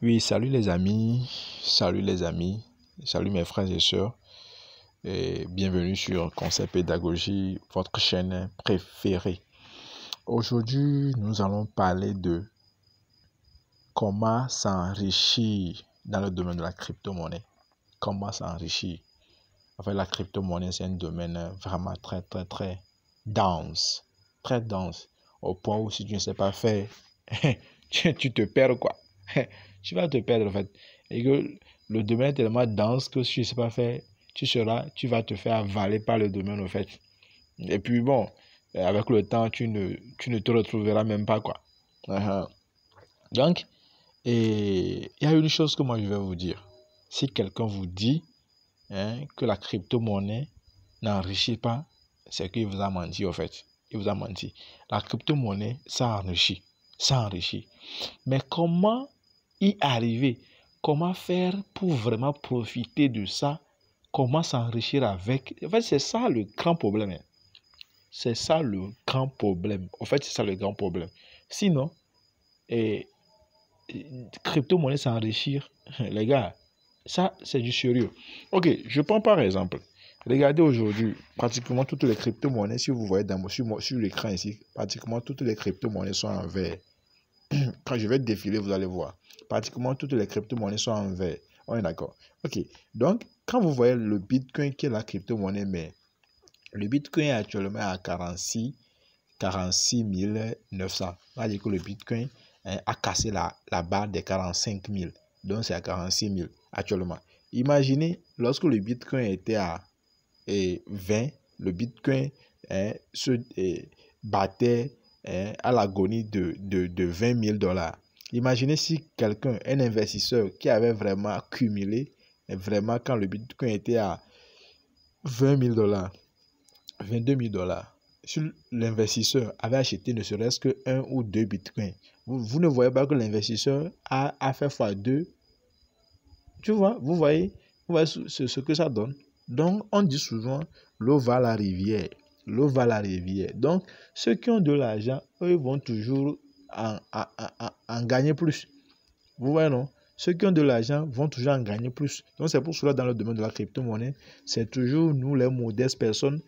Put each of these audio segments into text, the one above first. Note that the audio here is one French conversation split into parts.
Oui, salut les amis, salut mes frères et sœurs, et bienvenue sur Concept Pédagogie, votre chaîne préférée. Aujourd'hui, nous allons parler de comment s'enrichir dans le domaine de la crypto-monnaie. Comment s'enrichir. En fait, la crypto-monnaie, c'est un domaine vraiment très dense, au point où si tu ne sais pas faire, tu te perds quoi. Tu vas te perdre en fait. Et que le domaine est tellement dense que si tu ne sais pas faire, tu vas te faire avaler par le domaine en fait. Et puis bon, avec le temps, tu ne te retrouveras même pas quoi. Donc, et il y a une chose que moi je vais vous dire. Si quelqu'un vous dit que la crypto-monnaie n'enrichit pas, c'est qu'il vous a menti en fait. Il vous a menti. La crypto-monnaie, ça enrichit. Mais comment y arriver? Comment faire pour vraiment profiter de ça? Comment s'enrichir avec? En fait, c'est ça le grand problème. C'est ça le grand problème. En fait, c'est ça le grand problème. Sinon, crypto-monnaie s'enrichir, les gars, ça, c'est du sérieux. Ok, je prends par exemple. Regardez aujourd'hui, pratiquement toutes les crypto-monnaies, si vous voyez sur l'écran ici, pratiquement toutes les crypto-monnaies sont en vert. Quand je vais défiler, vous allez voir. Pratiquement toutes les crypto-monnaies sont en vert. On est d'accord. Ok. Donc, quand vous voyez le Bitcoin qui est la crypto-monnaie, mais le Bitcoin est actuellement à 46 900. On va dire que le Bitcoin a cassé la barre des 45 000. Donc, c'est à 46 000 actuellement. Imaginez, lorsque le Bitcoin était à 20, le Bitcoin se battait à l'agonie de 20 000 $. Imaginez si quelqu'un, un investisseur qui avait vraiment accumulé, vraiment quand le Bitcoin était à 20 000 $, 22 000 $, si l'investisseur avait acheté ne serait-ce que 1 ou 2 Bitcoins, vous ne voyez pas que l'investisseur a fait x2. Tu vois, vous voyez ce que ça donne. Donc, on dit souvent, l'eau va à la rivière. L'eau va à la rivière. Donc, ceux qui ont de l'argent, eux vont toujours en gagner plus. Vous voyez, non? Ceux qui ont de l'argent vont toujours en gagner plus. Donc, c'est pour cela, dans le domaine de la crypto-monnaie, c'est toujours nous, les modestes personnes,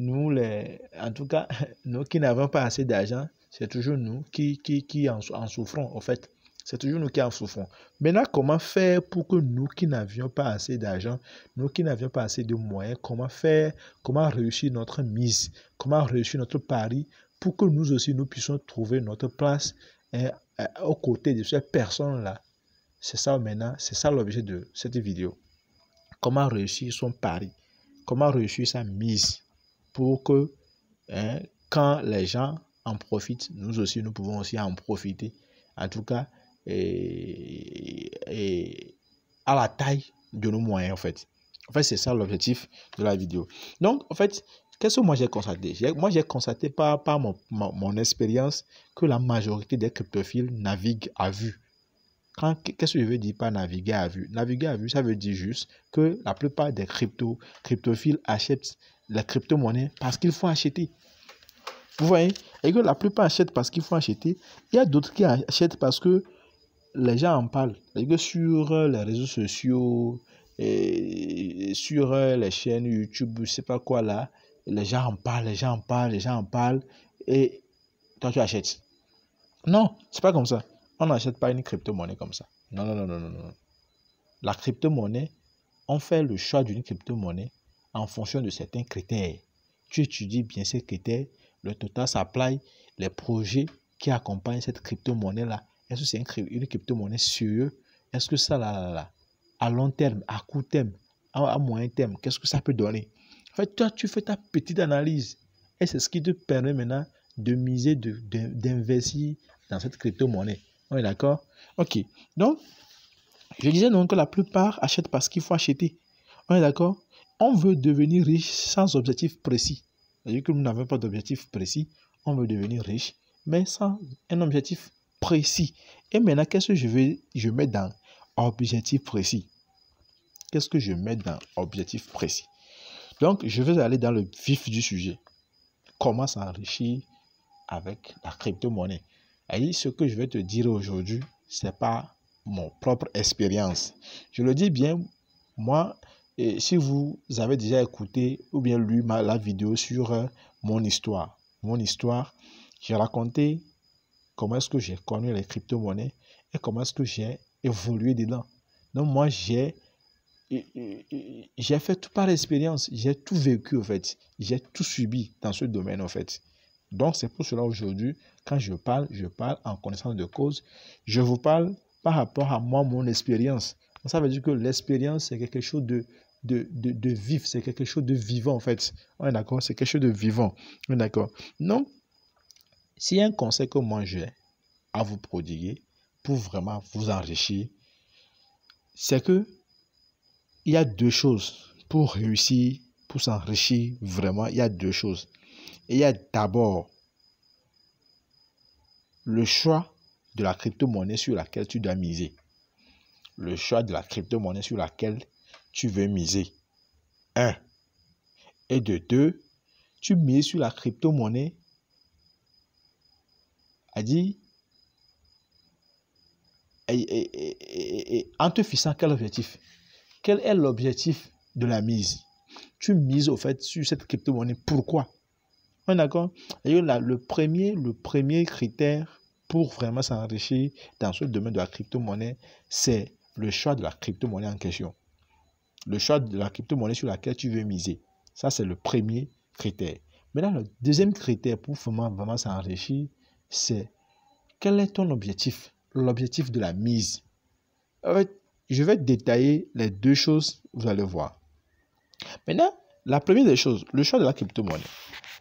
en tout cas, nous qui n'avons pas assez d'argent, c'est toujours nous qui en souffrons, en fait. C'est toujours nous qui en souffrons. Maintenant, comment faire pour que nous qui n'avions pas assez d'argent, nous qui n'avions pas assez de moyens, comment réussir notre mise, comment réussir notre pari pour que nous aussi, nous puissions trouver notre place aux côtés de ces personnes-là. C'est ça maintenant, c'est ça l'objet de cette vidéo. Comment réussir son pari, comment réussir sa mise pour que quand les gens en profitent, nous aussi, nous pouvons aussi en profiter. En tout cas, à la taille de nos moyens, en fait. En fait, c'est ça l'objectif de la vidéo. Donc, en fait, qu'est-ce que moi j'ai constaté? Moi, j'ai constaté par mon expérience que la majorité des cryptophiles naviguent à vue. Qu'est-ce que je veux dire par naviguer à vue? Naviguer à vue, ça veut dire juste que la plupart des cryptophiles achètent la crypto-monnaie parce qu'il faut acheter. Vous voyez? Et que la plupart achètent parce qu'il faut acheter. Il y a d'autres qui achètent parce que les gens en parlent. Et que sur les réseaux sociaux, et sur les chaînes YouTube, je ne sais pas quoi là, les gens en parlent, et toi tu achètes. Non, c'est pas comme ça. On n'achète pas une crypto-monnaie comme ça. Non. La crypto-monnaie, on fait le choix d'une crypto-monnaie en fonction de certains critères. Tu étudies bien ces critères, le total supply, les projets qui accompagnent cette crypto-monnaie-là. Est-ce que c'est une crypto-monnaie sérieuse? Est-ce que ça, là, à long terme, à court terme, à moyen terme, qu'est-ce que ça peut donner? En fait, toi, tu fais ta petite analyse. Et c'est ce qui te permet maintenant de miser, d'investir dans cette crypto-monnaie. On est d'accord? Ok. Donc, je disais donc que la plupart achètent parce qu'il faut acheter. On est d'accord? On veut devenir riche sans objectif précis. C'est-à-dire que nous n'avons pas d'objectif précis. On veut devenir riche, mais sans un objectif précis. Et maintenant, qu'est-ce que je mets dans objectif précis? Qu'est-ce que je mets dans objectif précis? Donc, je vais aller dans le vif du sujet. Comment s'enrichir avec la crypto-monnaie? Et ce que je vais te dire aujourd'hui, ce n'est pas mon propre expérience. Je le dis bien, moi, et si vous avez déjà écouté ou bien lu la vidéo sur mon histoire, j'ai raconté comment est-ce que j'ai connu les crypto-monnaies et comment est-ce que j'ai évolué dedans. Donc moi, j'ai fait tout par expérience, j'ai tout vécu en fait, j'ai tout subi dans ce domaine en fait. Donc c'est pour cela aujourd'hui, quand je parle en connaissance de cause, je vous parle par rapport à moi, mon expérience. Ça veut dire que l'expérience c'est quelque chose de vif, c'est quelque chose de vivant en fait. On est d'accord, c'est quelque chose de vivant. On est d'accord. Donc, s'il y a un conseil que moi j'ai à vous prodiguer pour vraiment vous enrichir, c'est que il y a deux choses pour réussir, pour s'enrichir vraiment. Il y a deux choses. Et il y a d'abord le choix de la crypto-monnaie sur laquelle tu dois miser. Le choix de la crypto-monnaie sur laquelle tu veux miser. 1. Et de 2, tu mises sur la crypto-monnaie en te fixant quel objectif? Quel est l'objectif de la mise? Tu mises au fait sur cette crypto-monnaie. Pourquoi? On est d'accord? Et là, le premier critère pour vraiment s'enrichir dans ce domaine de la crypto-monnaie, c'est le choix de la crypto-monnaie en question. Le choix de la crypto-monnaie sur laquelle tu veux miser. Ça, c'est le premier critère. Maintenant, le deuxième critère pour vraiment s'enrichir, c'est quel est ton objectif? L'objectif de la mise. En fait, je vais détailler les deux choses, vous allez voir. Maintenant, la première des choses, le choix de la crypto-monnaie.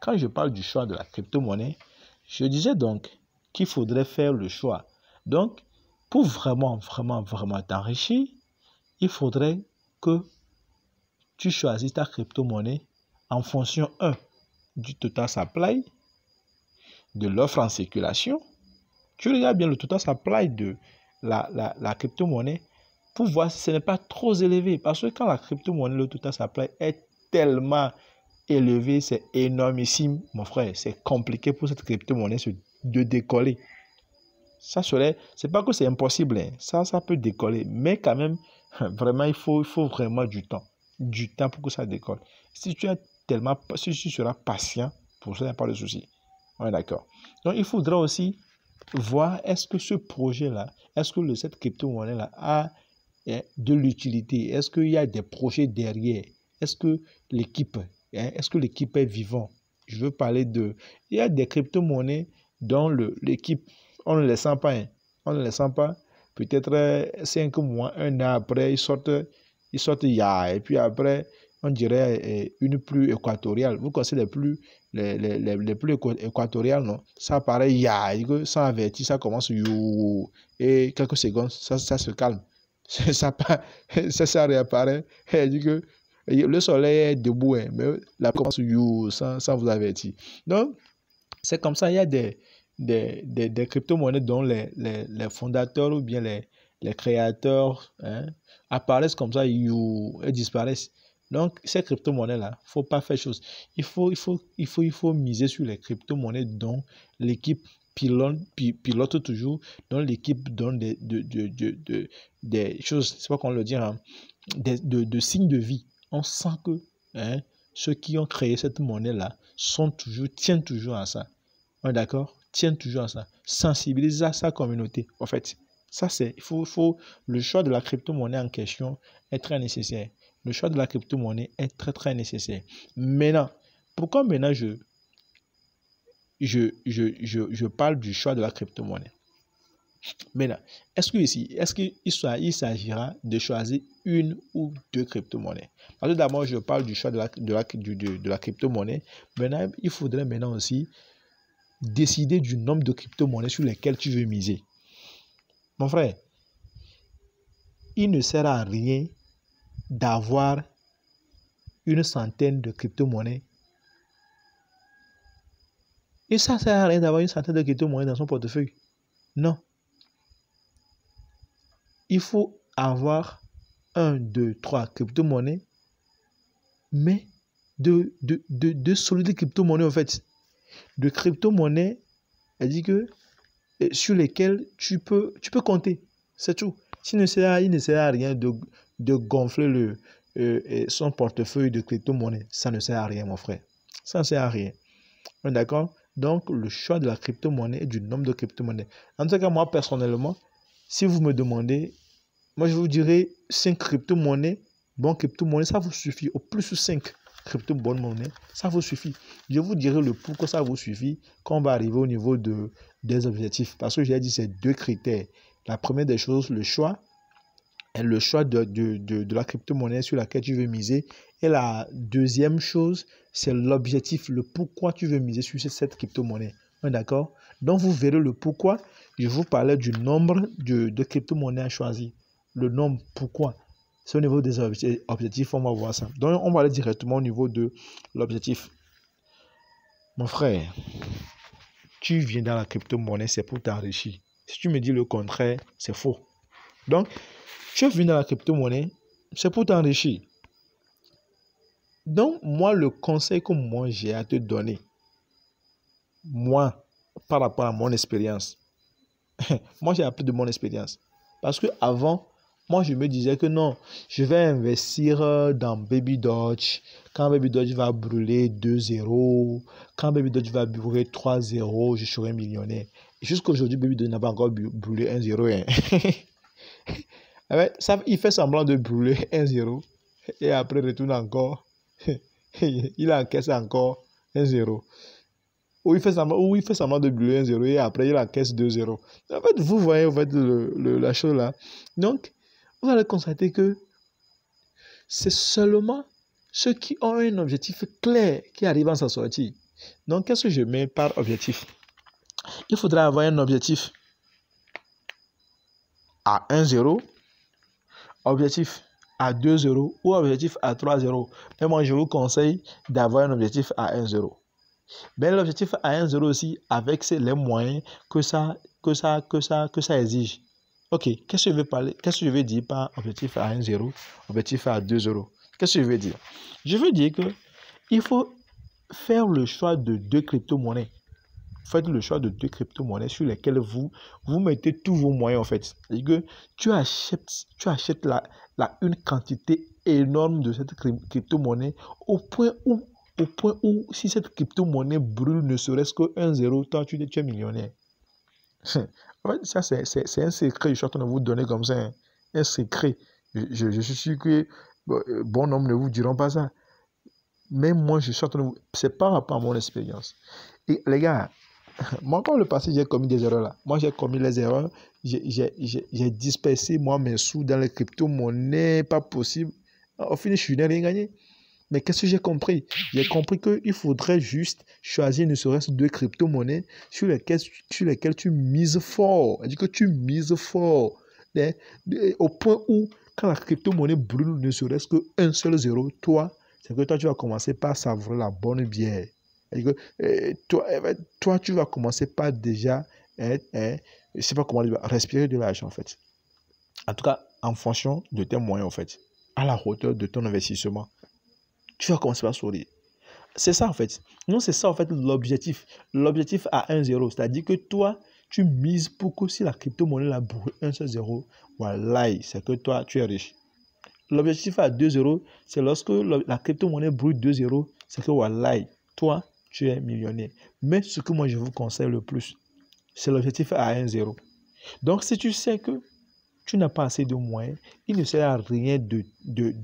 Quand je parle du choix de la crypto-monnaie, je disais donc qu'il faudrait faire le choix. Donc, pour vraiment t'enrichir, il faudrait que tu choisisses ta crypto-monnaie en fonction 1 du total supply, de l'offre en circulation. Tu regardes bien le total supply de la crypto-monnaie pour voir si ce n'est pas trop élevé. Parce que quand la crypto-monnaie, le total supply est tellement élevé, c'est énormissime, mon frère. C'est compliqué pour cette crypto-monnaie de décoller. Ça serait, c'est pas que c'est impossible, hein. Ça peut décoller, mais quand même, vraiment, il faut vraiment du temps pour que ça décolle. Si tu seras patient, pour ça, il n'y a pas de souci. On est d'accord. Donc, il faudra aussi voir est-ce que ce projet-là, est-ce que cette crypto-monnaie-là a de l'utilité? Est-ce qu'il y a des projets derrière? Est-ce que l'équipe est vivante? Je veux parler il y a des crypto-monnaies dont l'équipe, on ne les sent pas. Hein. On ne les sent pas. Peut-être 5 mois, 1 an après, ils sortent et puis après, on dirait une pluie équatoriale. Vous connaissez les pluies équatoriales, non? Ça paraît sans avertir, ça commence et quelques secondes, ça se calme. Ça réapparaît. Elle dit que le soleil est debout, hein, mais la commence sans vous avertir. Donc, c'est comme ça, il y a des crypto-monnaies dont les fondateurs ou bien les créateurs apparaissent comme ça et disparaissent. Donc, ces crypto-monnaies-là, il ne faut pas faire chose. Il faut miser sur les crypto-monnaies dont l'équipe pilote toujours, dont l'équipe donne des choses, c'est pas qu'on le dit, hein, de signes de vie. On sent que ceux qui ont créé cette monnaie-là tiennent toujours à ça. On est d'accord? Tiennent toujours à ça. Sensibiliser à sa communauté. En fait, ça c'est, le choix de la crypto-monnaie en question est très nécessaire. Le choix de la crypto-monnaie est très très nécessaire. Maintenant, pourquoi maintenant je parle du choix de la crypto-monnaie? Maintenant, est-ce qu'il s'agira de choisir une ou deux crypto-monnaies? Parce que d'abord, je parle du choix de la crypto-monnaie. Maintenant, il faudrait maintenant aussi décider du nombre de crypto-monnaies sur lesquelles tu veux miser. Mon frère, il ne sert à rien d'avoir une centaine de crypto-monnaies. Et ça ne sert à rien d'avoir une centaine de crypto-monnaies dans son portefeuille. Non. Il faut avoir 1, 2, 3 crypto-monnaies, mais de solides crypto-monnaies en fait. De crypto-monnaies, elle dit que sur lesquelles tu peux compter. C'est tout. Il ne sert à rien de gonfler son portefeuille de crypto-monnaie. Ça ne sert à rien, mon frère. Ça ne sert à rien. D'accord? Donc, le choix de la crypto-monnaie et du nombre de crypto-monnaies. En tout cas, moi, personnellement, si vous me demandez, moi, je vous dirais 5 crypto-monnaies. Bon, crypto-monnaie, ça vous suffit. Au plus 5 crypto-bonnes monnaies, ça vous suffit. Je vous dirai le pourquoi ça vous suffit quand on va arriver au niveau des objectifs. Parce que j'ai dit, c'est 2 critères. La première des choses, le choix de la crypto-monnaie sur laquelle tu veux miser. Et la deuxième chose, c'est l'objectif, le pourquoi tu veux miser sur cette crypto-monnaie. D'accord? Donc, vous verrez le pourquoi. Je vous parlais du nombre de crypto-monnaies à choisir. Le nombre, pourquoi? C'est au niveau des objectifs, on va voir ça. Donc, on va aller directement au niveau de l'objectif. Mon frère, tu viens dans la crypto-monnaie, c'est pour t'enrichir. Si tu me dis le contraire, c'est faux. Donc, tu viens dans la crypto-monnaie, c'est pour t'enrichir. Donc, moi, le conseil que moi j'ai à te donner, moi, par rapport à mon expérience, moi j'ai appris de mon expérience. Parce que avant, moi je me disais que non, je vais investir dans Baby Doge. Quand Baby Doge va brûler 2-0, quand Baby Doge va brûler 3-0, je serai millionnaire. Et jusqu'à aujourd'hui, Baby Doge n'a pas encore brûlé 1-0. Il fait semblant de brûler 1-0 et après retourne encore. Il encaisse encore 1-0. Ou il fait semblant de brûler 1-0 et après il encaisse 2-0. En fait, vous voyez en fait, la chose là. Donc, vous allez constater que c'est seulement ceux qui ont un objectif clair qui arrivent à s'en sortir. Donc, qu'est-ce que je mets par objectif? Il faudra avoir un objectif à 1-0, objectif à 2-0 ou objectif à 3-0. Mais moi, je vous conseille d'avoir un objectif à 1-0. Mais l'objectif à 1-0 aussi avec les moyens que ça exige. Ok, qu'est-ce que je veux dire par objectif à 1-0, objectif à 2-0? Qu'est-ce que je veux dire? Je veux dire que il faut faire le choix de 2 crypto-monnaies. Faites le choix de 2 crypto-monnaies sur lesquelles vous mettez tous vos moyens en fait. C'est que tu achètes une quantité énorme de cette crypto-monnaie au point où si cette crypto-monnaie brûle ne serait-ce que 1-0, toi tu es millionnaire. En fait, ça c'est un secret, je suis en train de vous donner comme ça, hein. Un secret. Je suis sûr que bon nombre ne vous diront pas ça. Mais moi, je suis en train de vous... C'est par rapport à mon expérience. Et les gars, moi par le passé, j'ai commis des erreurs là. Moi, j'ai commis les erreurs. J'ai dispersé moi mes sous dans les crypto-monnaies, pas possible. Au final, je n'ai rien gagné. Mais qu'est-ce que j'ai compris? J'ai compris qu'il faudrait juste choisir ne serait-ce 2 crypto-monnaies sur lesquelles tu mises fort. C'est-à-dire que tu mises fort. Au point où, quand la crypto-monnaie brûle ne serait-ce qu'un seul 0, c'est que toi, tu vas commencer par savourer la bonne bière. C'est-à-dire que toi, tu vas commencer par déjà, je ne sais pas comment dire, respirer de l'argent en fait. En tout cas, en fonction de tes moyens en fait, à la hauteur de ton investissement. Tu vas commencer par sourire. C'est ça en fait. Non, c'est ça en fait l'objectif. L'objectif à 1-0. C'est-à-dire que toi, tu mises pour que si la crypto-monnaie la brûle 1-0, voilà, c'est que toi, tu es riche. L'objectif à 2-0, c'est lorsque la crypto-monnaie brûle 2-0, c'est que voilà, toi, tu es millionnaire. Mais ce que moi, je vous conseille le plus, c'est l'objectif à 1-0. Donc, si tu sais que tu n'as pas assez de moyens, il ne sert à rien de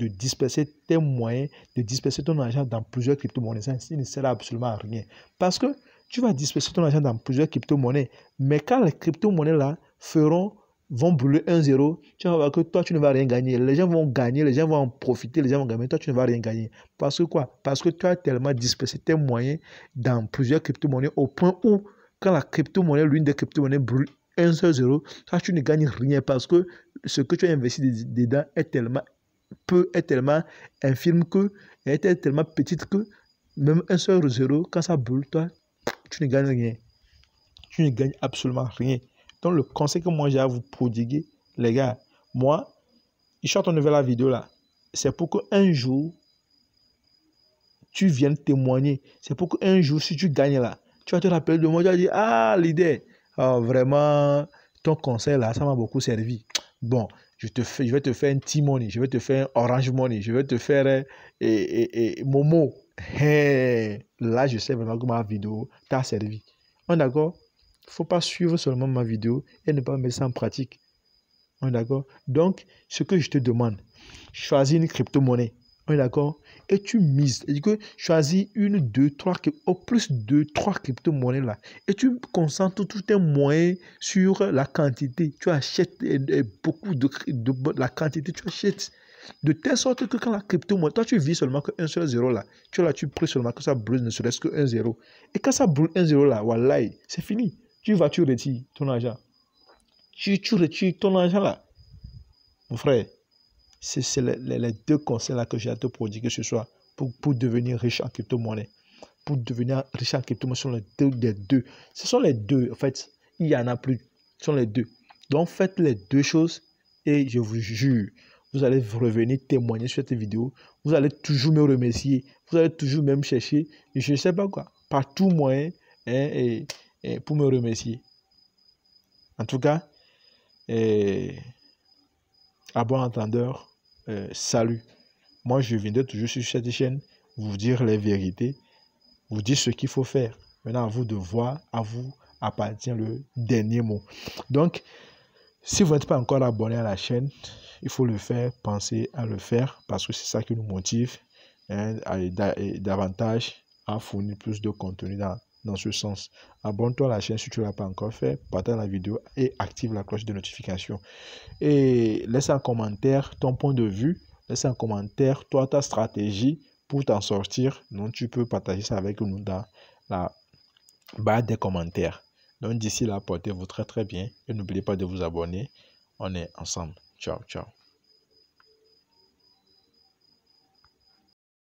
disperser tes moyens, de disperser ton argent dans plusieurs crypto-monnaies. Ça, il ne sert absolument à rien. Parce que tu vas disperser ton argent dans plusieurs crypto-monnaies, mais quand les crypto-monnaies-là vont brûler 1-0, tu vas voir que toi, tu ne vas rien gagner. Les gens vont gagner, les gens vont en profiter, les gens vont gagner, mais toi, tu ne vas rien gagner. Parce que quoi? Parce que tu as tellement dispersé tes moyens dans plusieurs crypto-monnaies au point où, quand la crypto-monnaie, l'une des crypto-monnaies brûle 1-0, toi, tu ne gagnes rien parce que ce que tu as investi dedans est tellement infime est tellement petite que même 1-0, quand ça brûle, toi, tu ne gagnes rien. Tu ne gagnes absolument rien. Donc, le conseil que moi j'ai à vous prodiguer, les gars, moi, je suis en train de faire la vidéo là. C'est pour qu'un jour, tu viennes témoigner. C'est pour qu'un jour, si tu gagnes là, tu vas te rappeler de moi, tu vas dire, ah, l'idée. Vraiment, ton conseil là, ça m'a beaucoup servi. Bon, je vais te faire un T-Money, je vais te faire un Orange Money, je vais te faire Momo. Là, je sais vraiment que ma vidéo t'a servi. On est d'accord? Il ne faut pas suivre seulement ma vidéo et ne pas mettre ça en pratique. On est d'accord? Donc, ce que je te demande, choisis une crypto-monnaie. On est d'accord? Et tu mises. Et que choisis une, deux, trois, au plus deux, trois crypto-monnaies là. Et tu concentres tous tes moyens sur la quantité. Tu achètes beaucoup de la quantité, tu achètes. De telle sorte que quand la crypto-monnaie, toi tu vis seulement que un seul zéro là. Tu pries seulement que ça brûle ne serait-ce que un zéro. Et quand ça brûle un zéro là, wallahi, c'est fini. Tu retires ton argent. Tu retires ton argent là. Mon frère, c'est les deux conseils là que j'ai à te prodiguer ce soir pour devenir riche en crypto-monnaie. Pour devenir riche en crypto-monnaie, ce sont les deux. Ce sont les deux, en fait. Il n'y en a plus. Ce sont les deux. Donc, faites les deux choses et je vous jure, vous allez revenir témoigner sur cette vidéo. Vous allez toujours me remercier. Vous allez toujours même chercher, je ne sais pas quoi, par tout moyen et pour me remercier. En tout cas, à bon entendeur, salut. Moi, je viendrai toujours sur cette chaîne vous dire les vérités, vous dire ce qu'il faut faire. Maintenant, à vous de voir, à vous appartient le dernier mot. Donc, si vous n'êtes pas encore abonné à la chaîne, il faut le faire, pensez à le faire parce que c'est ça qui nous motive davantage à fournir plus de contenu dans ce sens. Abonne-toi à la chaîne si tu ne l'as pas encore fait, partage la vidéo et active la cloche de notification. Et laisse un commentaire ton point de vue, laisse un commentaire toi ta stratégie pour t'en sortir. Donc tu peux partager ça avec nous dans la barre des commentaires. Donc d'ici là, portez-vous très très bien et n'oubliez pas de vous abonner. On est ensemble. Ciao, ciao.